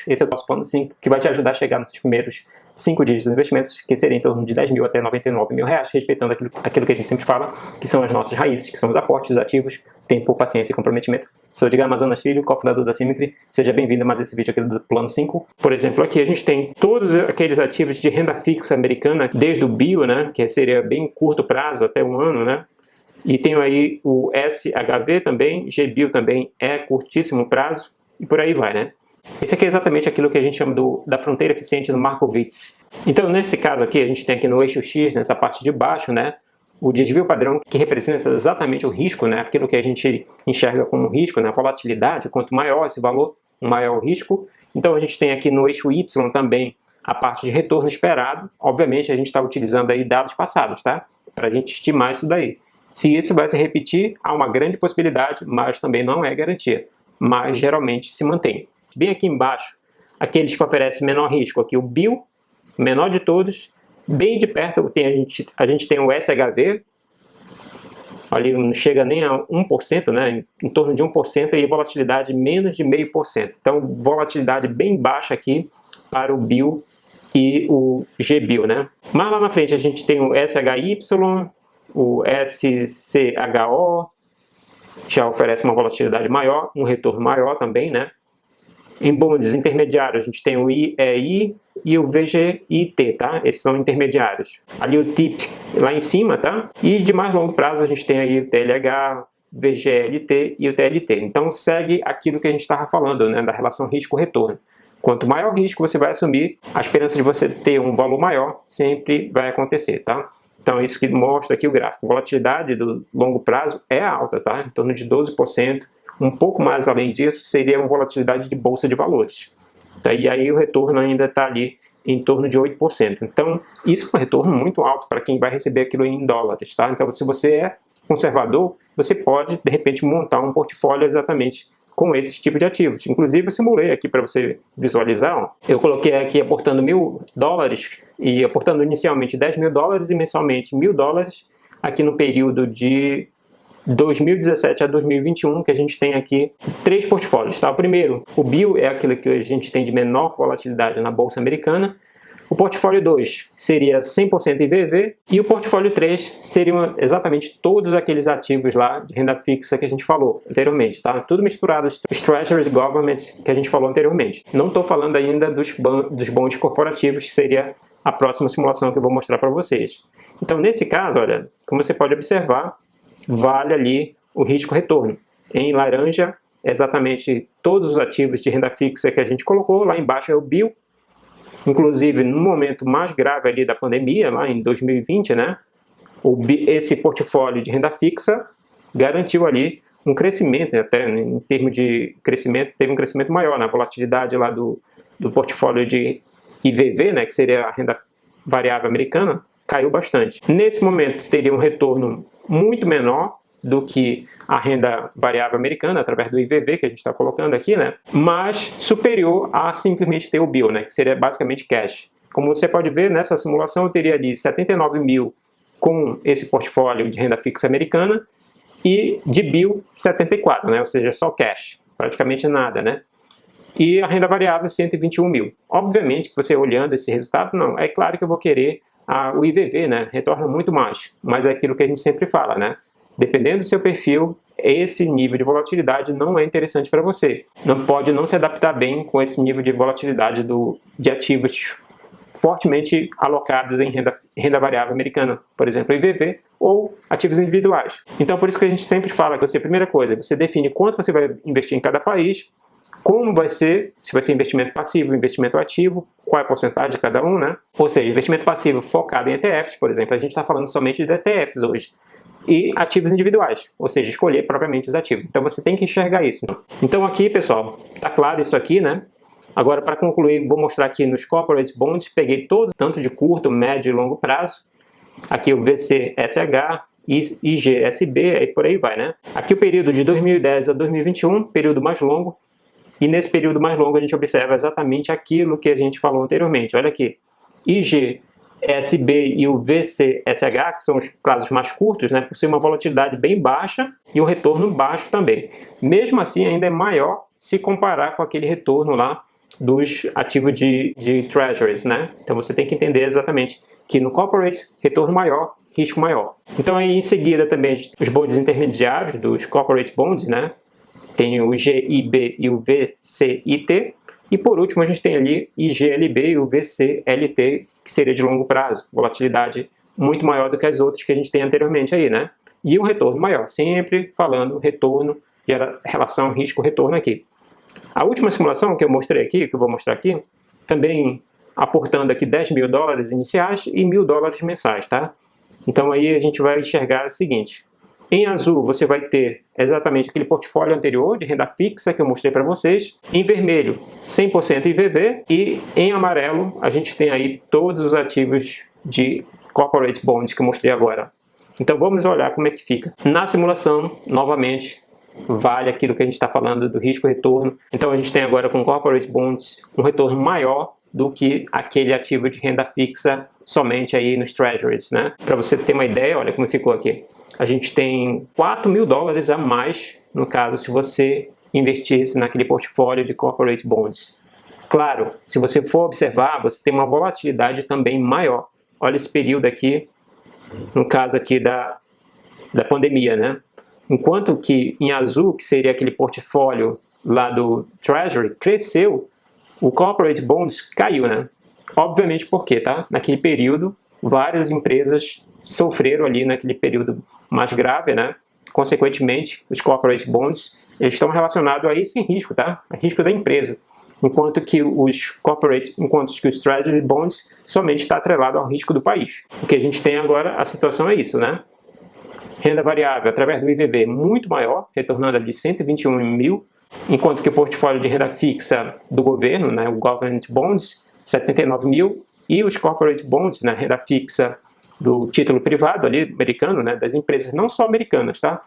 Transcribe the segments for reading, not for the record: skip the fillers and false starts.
Esse é o nosso plano 5, que vai te ajudar a chegar nos primeiros 5 dígitos dos investimentos, que seria em torno de 10 mil até 99 mil reais, respeitando aquilo que a gente sempre fala, que são as nossas raízes, que são os aportes, os ativos, tempo, paciência e comprometimento. Sou Edgar Amazonas Filho, cofundador da Symmetry. Seja bem-vindo a mais esse vídeo aqui do plano 5. Por exemplo, aqui a gente tem todos aqueles ativos de renda fixa americana, desde o bio, né, que seria bem curto prazo, até 1 ano, né? E tenho aí o SHV também, GBIL também é curtíssimo prazo, e por aí vai, né? Esse aqui é exatamente aquilo que a gente chama da fronteira eficiente do Markowitz. Então, nesse caso aqui, a gente tem aqui no eixo X, nessa parte de baixo, né, o desvio padrão, que representa exatamente o risco, né, aquilo que a gente enxerga como risco, né, a volatilidade. Quanto maior esse valor, maior o risco. Então, a gente tem aqui no eixo Y também a parte de retorno esperado. Obviamente, a gente está utilizando aí dados passados, tá, para a gente estimar isso daí. Se isso vai se repetir, há uma grande possibilidade, mas também não é garantia. Mas geralmente se mantém. Bem aqui embaixo, aqueles que oferecem menor risco, aqui o bio, menor de todos. Bem de perto a gente tem o SHV, ali não chega nem a 1%, né? Em torno de 1%, e volatilidade menos de 0,5%. Então, volatilidade bem baixa aqui para o bio e o GBIL, né? Mas lá na frente a gente tem o SHY, o SCHO, já oferece uma volatilidade maior, um retorno maior também, né? Em bondes intermediários, a gente tem o IEI e o VGIT, tá? Esses são intermediários. Ali o TIP lá em cima, tá? E de mais longo prazo, a gente tem aí o TLH, VGLT e o TLT. Então, segue aquilo que a gente estava falando, né? Da relação risco-retorno. Quanto maior risco você vai assumir, a esperança de você ter um valor maior sempre vai acontecer, tá? Então, isso que mostra aqui o gráfico. A volatilidade do longo prazo é alta, tá? Em torno de 12%. Um pouco mais além disso, seria uma volatilidade de bolsa de valores. E aí o retorno ainda está ali em torno de 8%. Então, isso é um retorno muito alto para quem vai receber aquilo em dólares, tá? Então, se você é conservador, você pode, de repente, montar um portfólio exatamente com esse tipo de ativos. Inclusive, eu simulei aqui para você visualizar. Ó. Eu coloquei aqui aportando $1.000 e aportando inicialmente $10.000 e mensalmente $1.000 aqui no período de 2017 a 2021, que a gente tem aqui 3 portfólios, tá? O primeiro, o bio, é aquele que a gente tem de menor volatilidade na bolsa americana. O portfólio 2 seria 100% IVV e o portfólio 3 seriam exatamente todos aqueles ativos lá de renda fixa que a gente falou anteriormente, tá? Tudo misturado, os Treasuries Government que a gente falou anteriormente. Não estou falando ainda dos bondes corporativos, que seria a próxima simulação que eu vou mostrar para vocês. Então, nesse caso, olha, como você pode observar, vale ali o risco-retorno. Em laranja, exatamente todos os ativos de renda fixa que a gente colocou. Lá embaixo é o bio. Inclusive, no momento mais grave ali da pandemia, lá em 2020, né, esse portfólio de renda fixa garantiu ali um crescimento, até em termos de crescimento, teve um crescimento maior na volatilidade lá do portfólio de IVV, né, que seria a renda variável americana, caiu bastante. Nesse momento, teria um retorno muito menor do que a renda variável americana, através do IVV que a gente está colocando aqui, né? Mas superior a simplesmente ter o bio, né? Que seria basicamente cash. Como você pode ver, nessa simulação eu teria ali 79 mil com esse portfólio de renda fixa americana e de bio 74, né? Ou seja, só cash, praticamente nada, né? E a renda variável 121 mil. Obviamente que você olhando esse resultado, não, é claro que eu vou querer o IVV, né, retorna muito mais, mas é aquilo que a gente sempre fala, né, dependendo do seu perfil, esse nível de volatilidade não é interessante para você, pode não se adaptar bem com esse nível de volatilidade de ativos fortemente alocados em renda variável americana, por exemplo, IVV, ou ativos individuais. Então, por isso que a gente sempre fala que você, primeira coisa, você define quanto você vai investir em cada país, como vai ser, se vai ser investimento passivo, investimento ativo, qual é a porcentagem de cada um, né? Ou seja, investimento passivo focado em ETFs, por exemplo, a gente está falando somente de ETFs hoje. E ativos individuais, ou seja, escolher propriamente os ativos. Então você tem que enxergar isso. Então aqui, pessoal, tá claro isso aqui, né? Agora, para concluir, vou mostrar aqui nos Corporate Bonds, peguei todos, tanto de curto, médio e longo prazo. Aqui o VCSH, IGSB, e por aí vai, né? Aqui o período de 2010 a 2021, período mais longo. E nesse período mais longo a gente observa exatamente aquilo que a gente falou anteriormente. Olha aqui, IGSB e o VCSH, que são os prazos mais curtos, né, possuem uma volatilidade bem baixa e um retorno baixo também. Mesmo assim, ainda é maior se comparar com aquele retorno lá dos ativos de treasuries, né? Então você tem que entender exatamente que no corporate, retorno maior, risco maior. Então aí em seguida também os bonds intermediários dos corporate bonds, né? Tem o GIB e o VCIT. E por último a gente tem ali IGLB e o VCLT, que seria de longo prazo, volatilidade muito maior do que as outras que a gente tem anteriormente aí, né? E um retorno maior, sempre falando retorno, relação risco-retorno aqui. A última simulação que eu mostrei aqui, que eu vou mostrar aqui, também aportando aqui 10 mil dólares iniciais e 1.000 dólares mensais, tá? Então aí a gente vai enxergar o seguinte: em azul você vai ter exatamente aquele portfólio anterior de renda fixa que eu mostrei para vocês, em vermelho 100% IVV e em amarelo a gente tem aí todos os ativos de corporate bonds que eu mostrei agora. Então vamos olhar como é que fica. Na simulação, novamente, vale aquilo que a gente está falando do risco-retorno. Então a gente tem agora com corporate bonds um retorno maior do que aquele ativo de renda fixa somente aí nos treasuries, né? Para você ter uma ideia, olha como ficou aqui. A gente tem 4 mil dólares a mais, no caso, se você investisse naquele portfólio de corporate bonds. Claro, se você for observar, você tem uma volatilidade também maior. Olha esse período aqui, no caso aqui da pandemia, né? Enquanto que em azul, que seria aquele portfólio lá do Treasury, cresceu, o Corporate Bonds caiu, né? Obviamente por quê, tá? Naquele período, várias empresas sofreram ali naquele período mais grave, né? Consequentemente, os Corporate Bonds, eles estão relacionados a esse risco, tá? A risco da empresa. Enquanto que os Treasury Bonds somente está atrelado ao risco do país. O que a gente tem agora, a situação é isso, né? Renda variável através do IVV muito maior, retornando ali 121 mil, enquanto que o portfólio de renda fixa do governo, né, o Government Bonds, 79 mil, e os Corporate Bonds, né, renda fixa do título privado ali, americano, né, das empresas não só americanas, tá?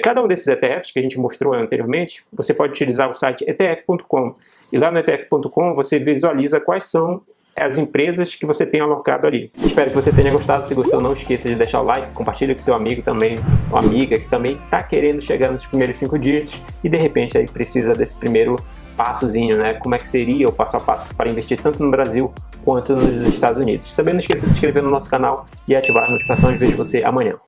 Cada um desses ETFs que a gente mostrou anteriormente, você pode utilizar o site etf.com, e lá no etf.com você visualiza quais são as empresas que você tem alocado ali. Espero que você tenha gostado. Se gostou, não esqueça de deixar o like, compartilha com seu amigo também, ou amiga que também está querendo chegar nos primeiros 5 dígitos e de repente aí precisa desse primeiro passozinho, né? Como é que seria o passo a passo para investir tanto no Brasil quanto nos Estados Unidos. Também não esqueça de se inscrever no nosso canal e ativar as notificações. Vejo você amanhã.